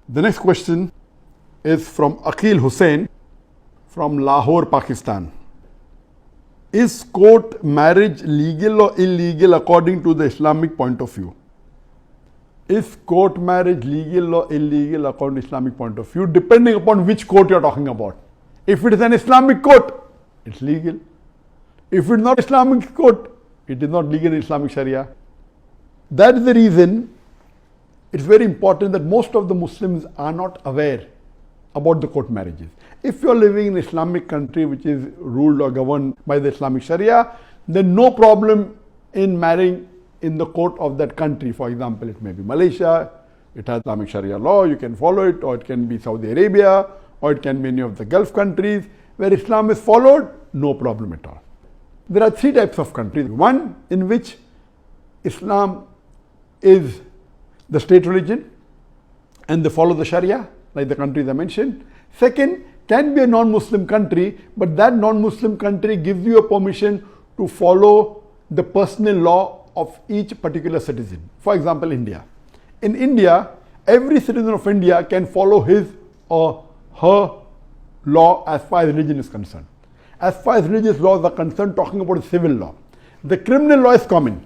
The next question is from Aqil Hussain from Lahore, Pakistan. Is court marriage legal or illegal according to the Islamic point of view? Is court marriage legal or illegal according to Islamic point of view, depending upon which court you are talking about. If it is an Islamic court, it's legal. If it is not Islamic court, it is not legal in Islamic Sharia. That is the reason it's very important that most of the Muslims are not aware about the court marriages. If you are living in an Islamic country which is ruled or governed by the Islamic Sharia, then no problem in marrying in the court of that country. For example, it may be Malaysia, it has Islamic Sharia law, you can follow it, or it can be Saudi Arabia, or it can be any of the Gulf countries where Islam is followed, no problem at all. There are three types of countries. One in which Islam is the state religion and they follow the Sharia, like the countries I mentioned. Second, can be a non-Muslim country, but that non-Muslim country gives you a permission to follow the personal law of each particular citizen. For example, India. In India, every citizen of India can follow his or her law as far as religion is concerned. As far as religious laws are concerned, talking about civil law. The criminal law is common.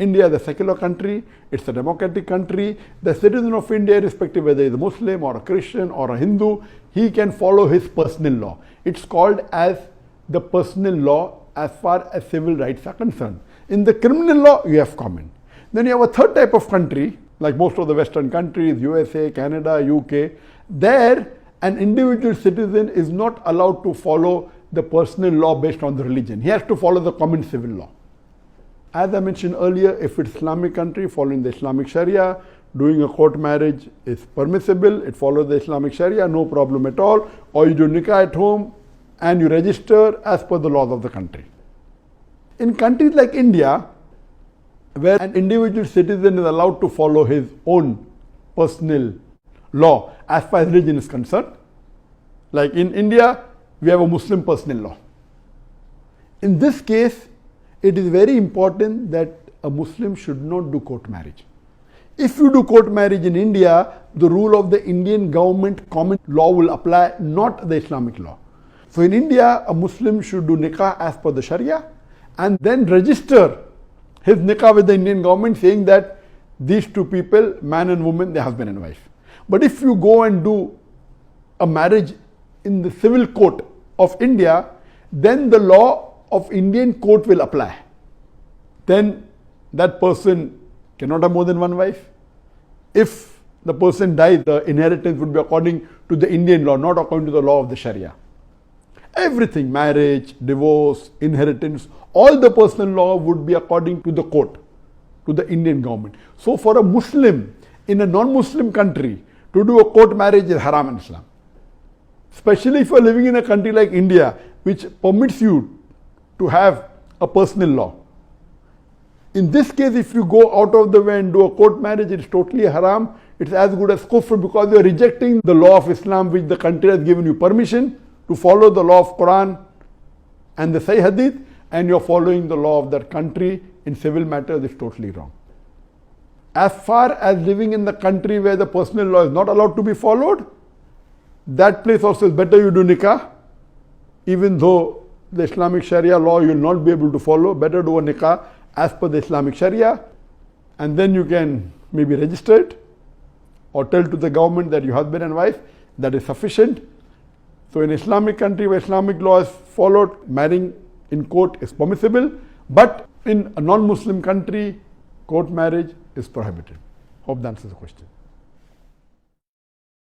India is a secular country, it's a democratic country. The citizen of India, irrespective whether he is a Muslim or a Christian or a Hindu, he can follow his personal law. It's called as the personal law as far as civil rights are concerned. In the criminal law, you have common. Then you have a third type of country, like most of the Western countries, USA, Canada, UK. There, an individual citizen is not allowed to follow the personal law based on the religion. He has to follow the common civil law. As I mentioned earlier, if it's Islamic country following the Islamic Sharia, doing a court marriage is permissible. It follows the Islamic Sharia, no problem at all. Or you do nikah at home and you register as per the laws of the country. In countries like India, where an individual citizen is allowed to follow his own personal law as far as religion is concerned, like in India, we have a Muslim personal law. In this case, it is very important that a Muslim should not do court marriage. If you do court marriage in India, the rule of the Indian government common law will apply, not the Islamic law. So in India, a Muslim should do nikah as per the Sharia and then register his nikah with the Indian government saying that these two people, man and woman, they're husband and wife. But if you go and do a marriage in the civil court of India, then the law of Indian court will apply. Then that person cannot have more than one wife. If the person dies, the inheritance would be according to the Indian law, not according to the law of the Sharia. Everything, marriage, divorce, inheritance, all the personal law would be according to the court, to the Indian government. So for a Muslim in a non-Muslim country to do a court marriage is haram in Islam. Especially if you are living in a country like India, which permits you to have a personal law. In this case, if you go out of the way and do a court marriage, it's totally haram. It's as good as kufr because you're rejecting the law of Islam which the country has given you permission to follow the law of Quran and the Sahih Hadith, and you're following the law of that country in civil matters. It's totally wrong. As far as living in the country where the personal law is not allowed to be followed, that place also is better you do nikah, even though the Islamic Sharia law you will not be able to follow. Better do a nikah as per the Islamic Sharia, and then you can maybe register it or tell to the government that you're husband and wife. That is sufficient. So in Islamic country where Islamic law is followed, marrying in court is permissible, but in a non-Muslim country, court marriage is prohibited. Hope that answers the question.